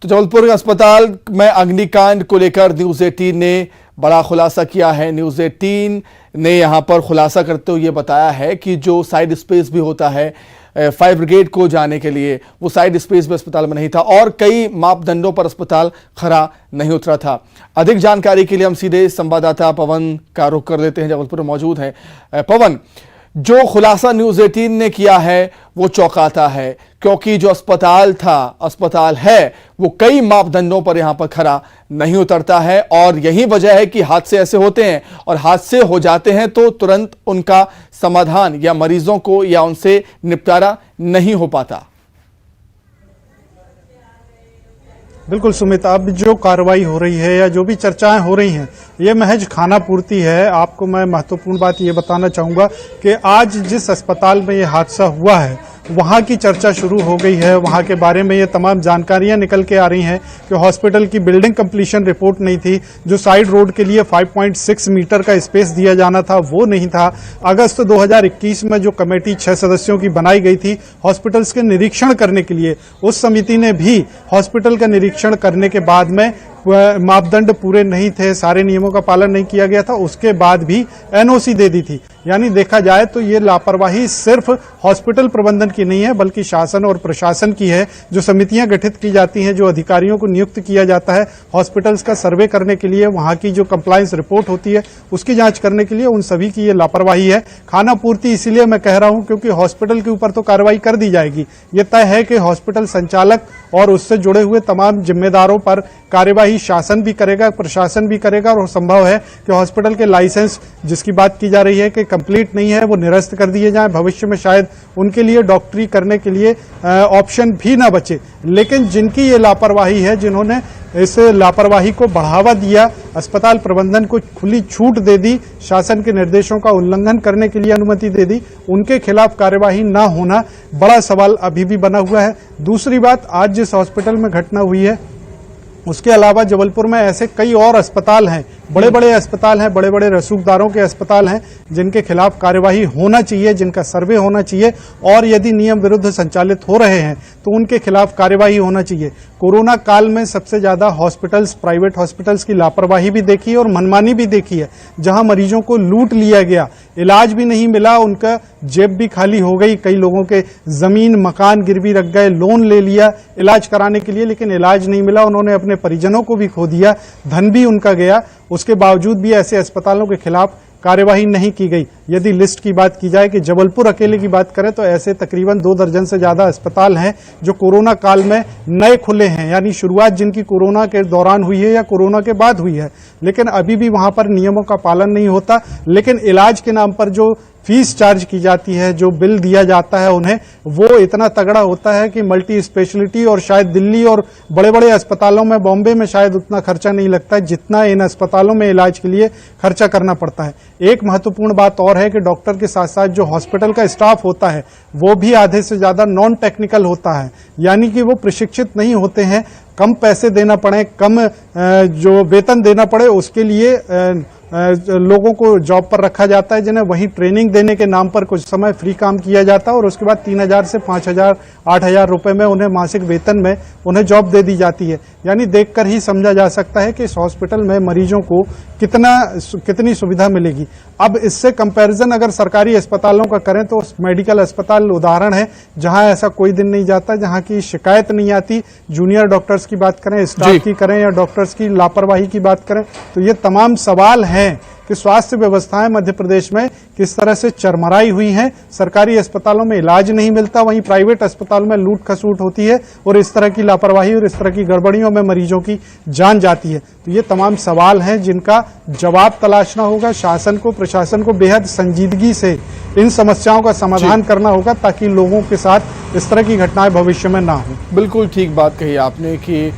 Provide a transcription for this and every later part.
तो जबलपुर अस्पताल में अग्निकांड को लेकर न्यूज 18 ने बड़ा खुलासा किया है। न्यूज 18 ने यहां पर खुलासा करते हुए बताया है कि जो साइड स्पेस भी होता है फायर ब्रिगेड को जाने के लिए, वो साइड स्पेस भी अस्पताल में नहीं था और कई मापदंडों पर अस्पताल खरा नहीं उतरा था। अधिक जानकारी के लिए हम सीधे संवाददाता पवन का रुख कर लेते हैं, जबलपुर में मौजूद है। पवन, जो खुलासा न्यूज 18 ने किया है वो चौंकाता है, क्योंकि जो अस्पताल है वो कई मापदंडों पर यहां पर खरा नहीं उतरता है और यही वजह है कि हादसे ऐसे होते हैं और हादसे हो जाते हैं तो तुरंत उनका समाधान या मरीजों को या उनसे निपटारा नहीं हो पाता। बिल्कुल सुमित, अब जो कार्रवाई हो रही है या जो भी चर्चाएं हो रही हैं ये महज खाना पूर्ति है। आपको मैं महत्वपूर्ण बात ये बताना चाहूंगा कि आज जिस अस्पताल में ये हादसा हुआ है वहां की चर्चा शुरू हो गई है। वहां के बारे में ये तमाम जानकारियां निकल के आ रही हैं कि हॉस्पिटल की बिल्डिंग कंप्लीशन रिपोर्ट नहीं थी, जो साइड रोड के लिए 5.6 मीटर का स्पेस दिया जाना था वो नहीं था। अगस्त 2021 में जो कमेटी 6 सदस्यों की बनाई गई थी हॉस्पिटल्स के निरीक्षण करने के लिए, उस समिति ने भी हॉस्पिटल का निरीक्षण करने के बाद में मापदंड पूरे नहीं थे, सारे नियमों का पालन नहीं किया गया था, उसके बाद भी एनओसी दे दी थी। यानी देखा जाए तो ये लापरवाही सिर्फ हॉस्पिटल प्रबंधन की नहीं है बल्कि शासन और प्रशासन की है। जो समितियां गठित की जाती हैं, जो अधिकारियों को नियुक्त किया जाता है हॉस्पिटल्स का सर्वे करने के लिए, वहां की जो कंप्लायंस रिपोर्ट होती है उसकी जांच करने के लिए, उन सभी की ये लापरवाही है। खाना पूर्ति इसीलिए मैं कह रहा हूं क्योंकि हॉस्पिटल के ऊपर तो कार्रवाई कर दी जाएगी, ये तय है कि हॉस्पिटल संचालक और उससे जुड़े हुए तमाम जिम्मेदारों पर कार्यवाही शासन भी करेगा, प्रशासन भी करेगा और संभव है कि हॉस्पिटल के लाइसेंस जिसकी बात की जा रही है कि कंप्लीट नहीं है वो निरस्त कर दिए जाएं। भविष्य में शायद उनके लिए डॉक्टरी करने के लिए ऑप्शन भी ना बचे। लेकिन जिनकी ये लापरवाही है, जिन्होंने इस लापरवाही को बढ़ावा दिया, अस्पताल प्रबंधन को खुली छूट दे दी, शासन के निर्देशों का उल्लंघन करने के लिए अनुमति दे दी, उनके खिलाफ कार्यवाही ना होना बड़ा सवाल अभी भी बना हुआ है। दूसरी बात, आज जिस हॉस्पिटल में घटना हुई है उसके अलावा जबलपुर में ऐसे कई और अस्पताल हैं, बड़े बड़े अस्पताल हैं, बड़े बड़े रसूखदारों के अस्पताल हैं जिनके खिलाफ कार्यवाही होना चाहिए, जिनका सर्वे होना चाहिए और यदि नियम विरुद्ध संचालित हो रहे हैं तो उनके खिलाफ कार्यवाही होना चाहिए। कोरोना काल में सबसे ज्यादा हॉस्पिटल्स, प्राइवेट हॉस्पिटल्स की लापरवाही भी देखी है और मनमानी भी देखी है, जहां मरीजों को लूट लिया गया, इलाज भी नहीं मिला, उनका जेब भी खाली हो गई, कई लोगों के जमीन मकान गिरवी रख गए, लोन ले लिया इलाज कराने के लिए, लेकिन इलाज नहीं मिला, उन्होंने अपने परिजनों को भी खो दिया, धन भी उनका गया। उसके बावजूद भी ऐसे अस्पतालों के खिलाफ कार्यवाही नहीं की गई। यदि लिस्ट की बात की जाए कि जबलपुर अकेले की बात करें तो ऐसे तकरीबन 2 दर्जन से ज्यादा अस्पताल हैं जो कोरोना काल में नए खुले हैं, यानी शुरुआत जिनकी कोरोना के दौरान हुई है या कोरोना के बाद हुई है, लेकिन अभी भी वहां पर नियमों का पालन नहीं होता। लेकिन इलाज के नाम पर जो फीस चार्ज की जाती है, जो बिल दिया जाता है उन्हें, वो इतना तगड़ा होता है कि मल्टी स्पेशलिटी और शायद दिल्ली और बड़े बड़े अस्पतालों में, बॉम्बे में शायद उतना खर्चा नहीं लगता है जितना इन अस्पतालों में इलाज के लिए खर्चा करना पड़ता है। एक महत्वपूर्ण बात और है कि डॉक्टर के साथ साथ जो हॉस्पिटल का स्टाफ होता है वो भी आधे से ज्यादा नॉन टेक्निकल होता है, यानी कि वो प्रशिक्षित नहीं होते हैं। कम पैसे देना पड़े, कम जो वेतन देना पड़े, उसके लिए लोगों को जॉब पर रखा जाता है, जिन्हें वहीं ट्रेनिंग देने के नाम पर कुछ समय फ्री काम किया जाता है और उसके बाद 3000 से 5000, 8000 रुपए में उन्हें मासिक वेतन में उन्हें जॉब दे दी जाती है। यानी देखकर ही समझा जा सकता है कि इस हॉस्पिटल में मरीजों को कितनी सुविधा मिलेगी। अब इससे कंपैरिजन अगर सरकारी अस्पतालों का करें तो मेडिकल अस्पताल उदाहरण है जहां ऐसा कोई दिन नहीं जाता जहां की शिकायत नहीं आती। जूनियर डॉक्टर्स की बात करें, स्टाफ की करें या डॉक्टर्स की लापरवाही की बात करें, तो ये तमाम सवाल हैं कि स्वास्थ्य व्यवस्थाएं मध्य प्रदेश में किस तरह से चरमराई हुई हैं। सरकारी अस्पतालों में इलाज नहीं मिलता, वहीं प्राइवेट अस्पतालों में लूट खसूट होती है और इस तरह की लापरवाही और इस तरह की गड़बड़ियों में मरीजों की जान जाती है। तो ये तमाम सवाल हैं जिनका जवाब तलाशना होगा। शासन को, प्रशासन को बेहद संजीदगी से इन समस्याओं का समाधान करना होगा ताकि लोगों के साथ इस तरह की घटनाएं भविष्य में ना हो। बिल्कुल ठीक बात कही आपने कि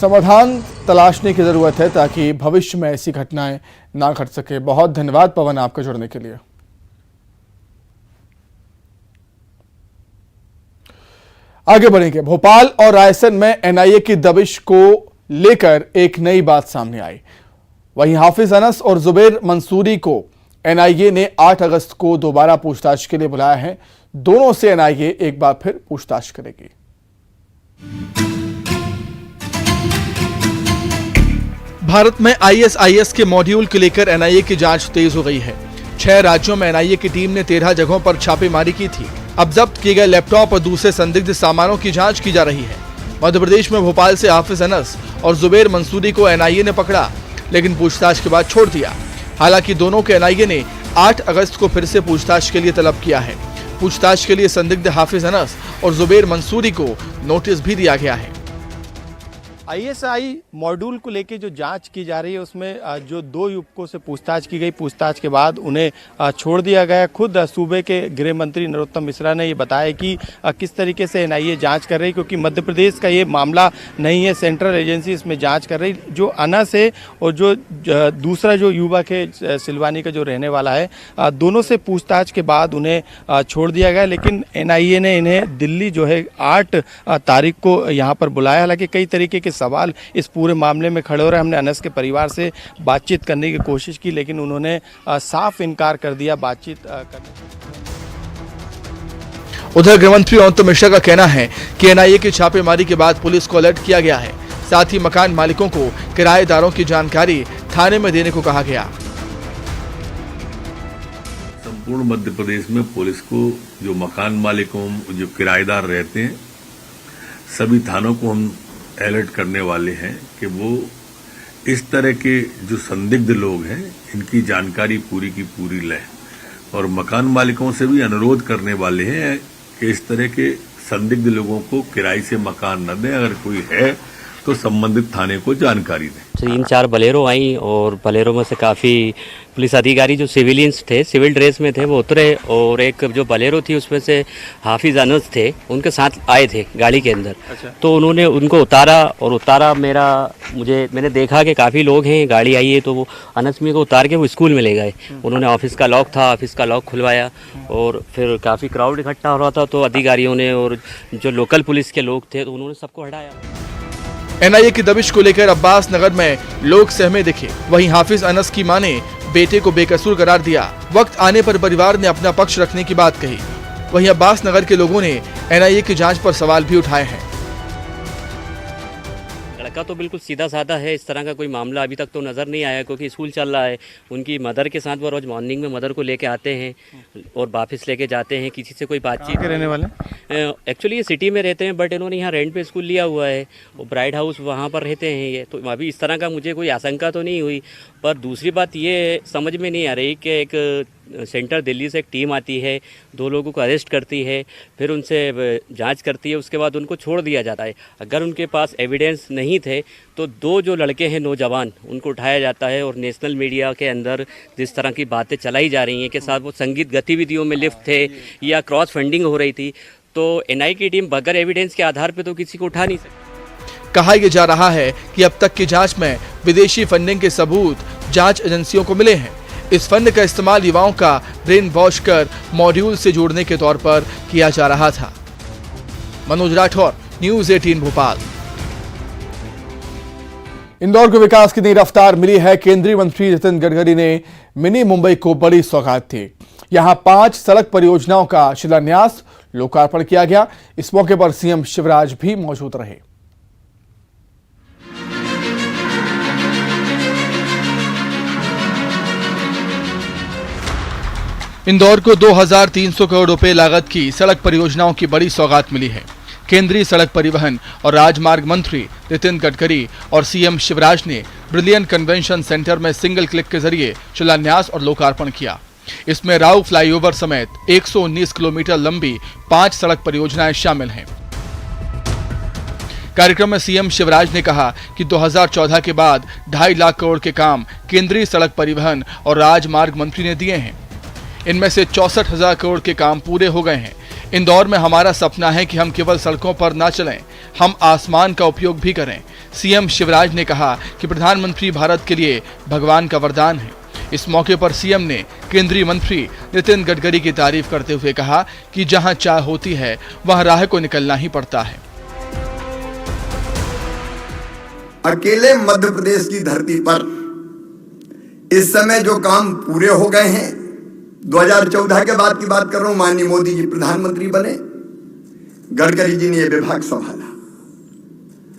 समाधान तलाशने की जरूरत है ताकि भविष्य में ऐसी घटनाएं ना घट सके। बहुत धन्यवाद पवन आपका जुड़ने के लिए। आगे बढ़ेंगे। भोपाल और रायसेन में एनआईए की दबिश को लेकर एक नई बात सामने आई। वहीं हाफिज अनस और जुबैर मंसूरी को एनआईए ने 8 अगस्त को दोबारा पूछताछ के लिए बुलाया है। दोनों से एनआईए एक बार फिर पूछताछ करेगी। भारत में ISIS के मॉड्यूल को लेकर NIA की जांच तेज हो गई है। 6 राज्यों में NIA की टीम ने 13 जगहों पर छापेमारी की थी। अब जब्त किए गए लैपटॉप और दूसरे संदिग्ध सामानों की जांच की जा रही है। मध्य प्रदेश में भोपाल से हाफिज अनस और जुबैर मंसूरी को NIA ने पकड़ा, लेकिन पूछताछ के बाद छोड़ दिया। हालांकि दोनों के NIA ने 8 अगस्त को फिर से पूछताछ के लिए तलब किया है। पूछताछ के लिए संदिग्ध हाफिज अनस और जुबैर मंसूरी को नोटिस भी दिया गया है। ISI मॉड्यूल को लेके जो जांच की जा रही है उसमें जो 2 युवकों से पूछताछ की गई, पूछताछ के बाद उन्हें छोड़ दिया गया। खुद सूबे के गृह मंत्री नरोत्तम मिश्रा ने ये बताया कि किस तरीके से NIA जांच कर रही है, क्योंकि मध्य प्रदेश का ये मामला नहीं है, सेंट्रल एजेंसी इसमें जांच कर रही। जो अनस है और जो दूसरा जो युवक है सिलवानी का जो रहने वाला है, दोनों से पूछताछ के बाद उन्हें छोड़ दिया गया। लेकिन NIA ने इन्हें दिल्ली जो है 8 तारीख को यहाँ पर बुलाया। हालांकि कई तरीके के सवाल इस पूरे मामले में खड़े हो रहे हैं। हमने अनस के परिवार से बातचीत करने की कोशिश की, लेकिन उन्होंने साफ इनकार कर दिया बातचीत करने से। उधर गृहमंत्री नरोत्तम मिश्रा का कहना है कि NIA की छापेमारी के बाद पुलिस को अलर्ट किया गया है। साथ ही मकान मालिकों को किराएदारों की जानकारी थाने में देने को कहा गया। संपूर्ण मध्य प्रदेश में पुलिस को जो मकान मालिकों, जो किराएदार रहते हैं, सभी थानों को हम अलर्ट करने वाले हैं कि वो इस तरह के जो संदिग्ध लोग हैं इनकी जानकारी पूरी की पूरी लें। और मकान मालिकों से भी अनुरोध करने वाले हैं कि इस तरह के संदिग्ध लोगों को किराए से मकान न दें। अगर कोई है तो संबंधित थाने को जानकारी दें। 3-4 बलेरो आई और बलेरो में से काफ़ी पुलिस अधिकारी जो सिविलियंस थे, सिविल ड्रेस में थे, वो उतरे। और एक जो बलेरो थी उसमें से हाफिज अनस थे, उनके साथ आए थे गाड़ी के अंदर। अच्छा। तो उन्होंने उनको उतारा मैंने देखा कि काफ़ी लोग हैं, गाड़ी आई है, तो वो अनस में को उतार के वो स्कूल में ले गए। उन्होंने ऑफिस का लॉक था, ऑफिस का लॉक खुलवाया और फिर काफ़ी क्राउड इकट्ठा हो रहा था, तो अधिकारियों ने और जो लोकल पुलिस के लोग थे तो उन्होंने सबको हटाया। NIA की दबिश को लेकर अब्बास नगर में लोग सहमे दिखे। वहीं हाफिज अनस की मां ने बेटे को बेकसूर करार दिया। वक्त आने पर परिवार ने अपना पक्ष रखने की बात कही। वहीं अब्बास नगर के लोगों ने NIA की जांच पर सवाल भी उठाए हैं। लड़का तो बिल्कुल सीधा साधा है, इस तरह का कोई मामला अभी तक तो नज़र नहीं आया, क्योंकि स्कूल चल रहा है। उनकी मदर के साथ वो रोज़ मॉर्निंग में मदर को लेके आते हैं और वापस लेके जाते हैं। किसी से कोई बातचीत के रहने वाले एक्चुअली ये सिटी में रहते हैं, बट इन्होंने यहाँ रेंट पे स्कूल लिया हुआ है, वो ब्राइड हाउस वहाँ पर रहते हैं ये। तो अभी इस तरह का मुझे कोई आशंका तो नहीं हुई। पर दूसरी बात ये समझ में नहीं आ रही कि एक सेंटर दिल्ली से एक टीम आती है, 2 लोगों को अरेस्ट करती है, फिर उनसे जांच करती है, उसके बाद उनको छोड़ दिया जाता है। अगर उनके पास एविडेंस नहीं थे तो 2 जो लड़के हैं नौजवान, उनको उठाया जाता है और नेशनल मीडिया के अंदर जिस तरह की बातें चलाई जा रही हैं कि साथ वो संगीत गतिविधियों में लिप्त थे या क्रॉस फंडिंग हो रही थी, तो NIA की टीम बगैर एविडेंस के आधार पर तो किसी को उठा नहीं सकती। कहा यह जा रहा है कि अब तक की जांच में विदेशी फंडिंग के सबूत जांच एजेंसियों को मिले हैं। इस फंड का इस्तेमाल युवाओं का ब्रेन वॉश कर मॉड्यूल से जोड़ने के तौर पर किया जा रहा था। मनोज राठौर, न्यूज़ 18 भोपाल। इंदौर को विकास की नई रफ्तार मिली है। केंद्रीय मंत्री नितिन गडकरी ने मिनी मुंबई को बड़ी सौगात दी। यहां 5 सड़क परियोजनाओं का शिलान्यास, लोकार्पण किया गया। इस मौके पर CM शिवराज भी मौजूद रहे। इंदौर को 2300 करोड़ रुपए लागत की सड़क परियोजनाओं की बड़ी सौगात मिली है। केंद्रीय सड़क परिवहन और राजमार्ग मंत्री नितिन गडकरी और CM शिवराज ने ब्रिलियंट कन्वेंशन सेंटर में सिंगल क्लिक के जरिए शिलान्यास और लोकार्पण किया। इसमें राउ फ्लाईओवर समेत 119 किलोमीटर लंबी 5 सड़क परियोजनाएं शामिल हैं। कार्यक्रम में CM शिवराज ने कहा कि 2014 के बाद 2.5 लाख करोड़ के काम केंद्रीय सड़क परिवहन और राजमार्ग मंत्री ने दिए हैं। इनमें से 64,000 करोड़ के काम पूरे हो गए हैं। इंदौर में हमारा सपना है कि हम केवल सड़कों पर ना चलें, हम आसमान का उपयोग भी करें। CM शिवराज ने कहा कि प्रधानमंत्री भारत के लिए भगवान का वरदान है। इस मौके पर CM ने केंद्रीय मंत्री नितिन गडकरी की तारीफ करते हुए कहा कि जहां चाह होती है वहां राह को निकलना ही पड़ता है। अकेले मध्य प्रदेश की धरती पर इस समय जो काम पूरे हो गए हैं, 2014 के बाद की बात कर रहा हूं, माननीय मोदी जी प्रधानमंत्री बने, गडकरी जी ने यह विभाग संभाला।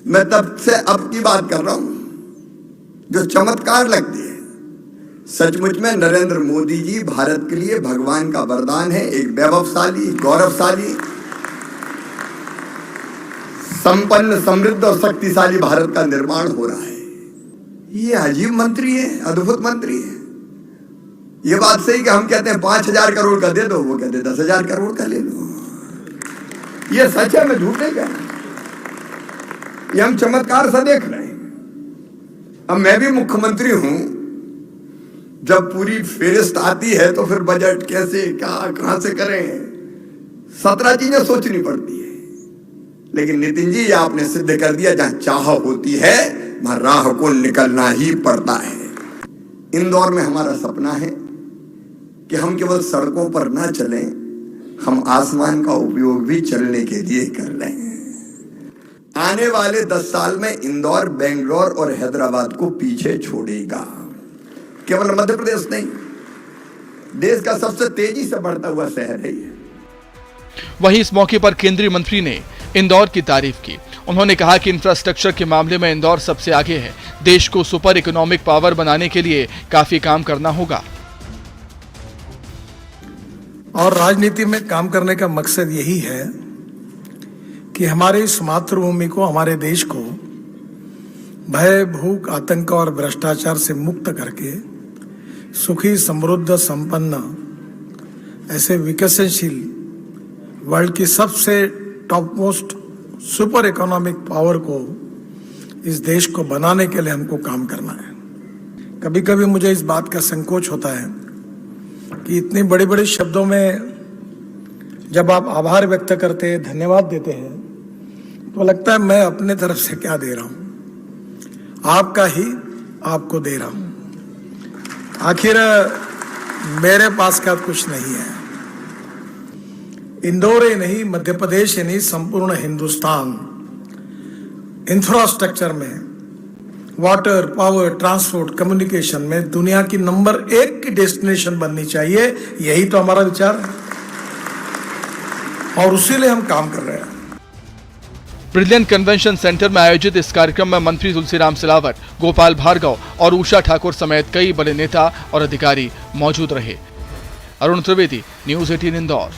मैं तब से अब की बात कर रहा हूं, जो चमत्कार लगती है। सचमुच में नरेंद्र मोदी जी भारत के लिए भगवान का वरदान है। एक वैभवशाली, गौरवशाली, संपन्न, समृद्ध और शक्तिशाली भारत का निर्माण हो रहा है। ये अजीब मंत्री है, अद्भुत मंत्री है। ये बात सही कि हम कहते हैं 5,000 करोड़ का दे दो, वो कहते 10,000 करोड़ का ले लो। ये सच है, मैं झूठ नहीं कह रहा। ये हम चमत्कार सा देख रहे हैं। अब मैं भी मुख्यमंत्री हूं, जब पूरी फेरिस्त आती है तो फिर बजट कैसे, क्या, कहां से करें, 17 चीजें सोचनी पड़ती है। लेकिन नितिन जी, ये आपने सिद्ध कर दिया, जहां चाह होती है वहां राह को निकलना ही पड़ता है। इंदौर में हमारा सपना है कि हम केवल सड़कों पर ना चलें, हम आसमान का उपयोग भी चलने के लिए कर रहे हैं। आने वाले 10 साल में इंदौर बेंगलोर और हैदराबाद को पीछे छोड़ेगा। केवल मध्य प्रदेश नहीं, देश का सबसे तेजी से बढ़ता हुआ शहर है ये। वहीं इस मौके पर केंद्रीय मंत्री ने इंदौर की तारीफ की। उन्होंने कहा कि इंफ्रास्ट्रक्चर के मामले में इंदौर सबसे आगे है। देश को सुपर इकोनॉमिक पावर बनाने के लिए काफी काम करना होगा। और राजनीति में काम करने का मकसद यही है कि हमारे इस मातृभूमि को, हमारे देश को भय, भूख, आतंक और भ्रष्टाचार से मुक्त करके सुखी, समृद्ध, संपन्न, ऐसे विकसनशील वर्ल्ड की सबसे top most super economic power को, इस देश को बनाने के लिए हमको काम करना है। कभी कभी मुझे इस बात का संकोच होता है कि इतने बड़े बड़े शब्दों में जब आप आभार व्यक्त करते हैं, धन्यवाद देते हैं, तो लगता है मैं अपने तरफ से क्या दे रहा हूं, आपका ही आपको दे रहा हूं। आखिर मेरे पास का कुछ नहीं है। इंदौर ही नहीं, मध्य प्रदेश ही नहीं, संपूर्ण हिंदुस्तान इंफ्रास्ट्रक्चर में, वाटर, पावर, ट्रांसपोर्ट, कम्युनिकेशन में दुनिया की नंबर 1 की डेस्टिनेशन बननी चाहिए। यही तो हमारा विचार है और उसी लिए हम काम कर रहे हैं। ब्रिलियंट कन्वेंशन सेंटर में आयोजित इस कार्यक्रम में मंत्री तुलसीराम सिलावट, गोपाल भार्गव और उषा ठाकुर समेत कई बड़े नेता और अधिकारी मौजूद रहे। अरुण त्रिवेदी, न्यूज़ 18 इंदौर।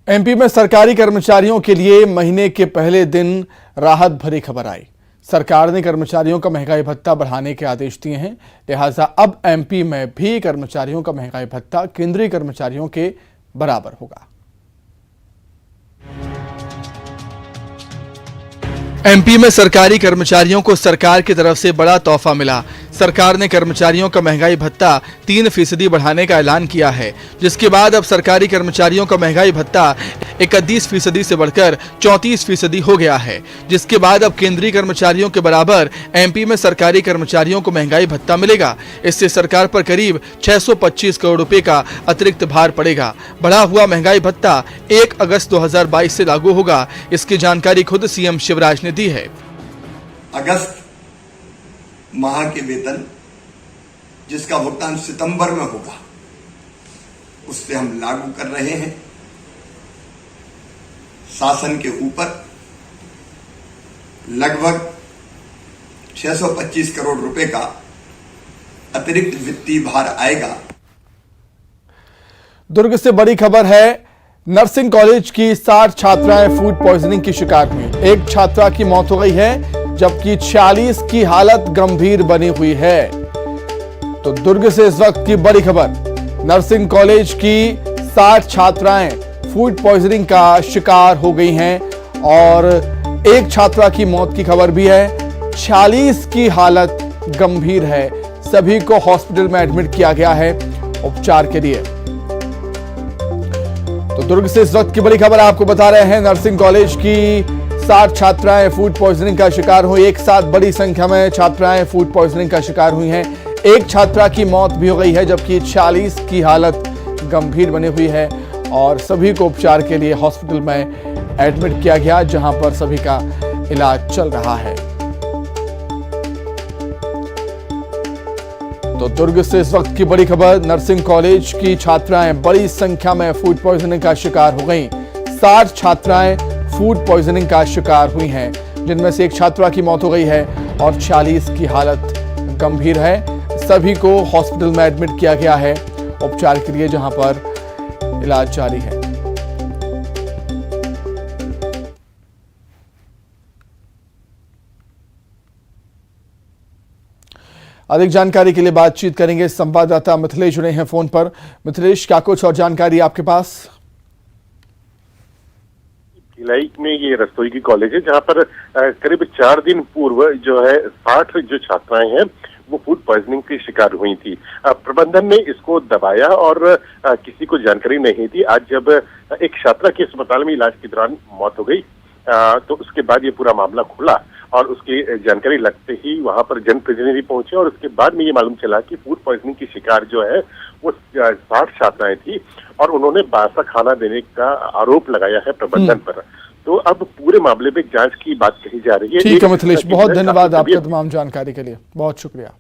एमपी में सरकारी कर्मचारियों के लिए महीने के पहले दिन राहत भरी खबर आई। सरकार ने कर्मचारियों का महंगाई भत्ता बढ़ाने के आदेश दिए हैं। लिहाजा अब एमपी में भी कर्मचारियों का महंगाई भत्ता केंद्रीय कर्मचारियों के बराबर होगा। एमपी में सरकारी कर्मचारियों को सरकार की तरफ से बड़ा तोहफा मिला। सरकार ने कर्मचारियों का महंगाई भत्ता 3% बढ़ाने का ऐलान किया है, जिसके बाद अब सरकारी कर्मचारियों का महंगाई भत्ता 31% से बढ़कर 34% हो गया है, जिसके बाद अब केंद्रीय कर्मचारियों के बराबर एमपी में सरकारी कर्मचारियों को महंगाई भत्ता मिलेगा। इससे सरकार पर करीब 625 करोड़ रुपए का अतिरिक्त भार पड़ेगा। बढ़ा हुआ महंगाई भत्ता 1 अगस्त 2022 से लागू होगा। इसकी जानकारी खुद सीएम शिवराज ने दी है। अगस्त माह के वेतन जिसका भुगतान सितंबर में होगा, उससे हम लागू कर रहे हैं। शासन के ऊपर लगभग 625 करोड़ रुपए का अतिरिक्त वित्तीय भार आएगा। दुर्ग से बड़ी खबर है। नर्सिंग कॉलेज की 60 छात्राएं फूड पॉइजनिंग की शिकार हुई। एक छात्रा की मौत हो गई है, जबकि 46 की हालत गंभीर बनी हुई है। तो दुर्ग से इस वक्त की बड़ी खबर, नर्सिंग कॉलेज की 60 छात्राएं फूड पॉइजनिंग का शिकार हो गई हैं और एक छात्रा की मौत की खबर भी है। 46 की हालत गंभीर है। सभी को हॉस्पिटल में एडमिट किया गया है उपचार के लिए। तो दुर्ग से इस वक्त की बड़ी खबर आपको बता रहे हैं। नर्सिंग कॉलेज की 60 छात्राएं फूड पॉइजनिंग का शिकार हुई। एक साथ बड़ी संख्या में छात्राएं फूड पॉइजनिंग का शिकार हुई हैं। एक छात्रा की मौत भी हो गई है, जबकि 46 की हालत गंभीर बनी हुई है और सभी को उपचार के लिए हॉस्पिटल में एडमिट किया गया, जहां पर सभी का इलाज चल रहा है। तो दुर्ग से इस वक्त की बड़ी खबर, नर्सिंग कॉलेज की छात्राएं बड़ी संख्या में फूड पॉइजनिंग का शिकार हो गईं। 60 छात्राएं फूड पॉइजनिंग का शिकार हुई हैं, जिनमें से एक छात्रा की मौत हो गई है और 40 की हालत गंभीर है। सभी को हॉस्पिटल में एडमिट किया गया है उपचार के लिए, जहां पर इलाज जारी है। अधिक जानकारी के लिए बातचीत करेंगे संवाददाता मिथिलेश जुड़े हैं फोन पर। मिथिलेश, क्या कुछ और जानकारी आपके पास? भिलाई में ये रस्तोई की कॉलेज है जहां पर करीब 4 दिन पूर्व जो है 60 जो छात्राएं हैं वो फूड पॉइजनिंग की शिकार हुई थी। प्रबंधन ने इसको दबाया और किसी को जानकारी नहीं दी। आज जब एक छात्रा की अस्पताल में इलाज के दौरान मौत हो गई तो उसके बाद ये पूरा मामला खुला और उसकी जानकारी लगते ही वहां पर जनप्रतिनिधि पहुंचे और उसके बाद में ये मालूम चला कि फूड पॉइजनिंग की शिकार जो है वो 60 छात्राएं थी और उन्होंने बासा खाना देने का आरोप लगाया है प्रबंधन पर। तो अब पूरे मामले में जांच की बात कही जा रही है। ठीक है मिथिलेश, बहुत धन्यवाद आपका तमाम जानकारी के लिए, बहुत शुक्रिया।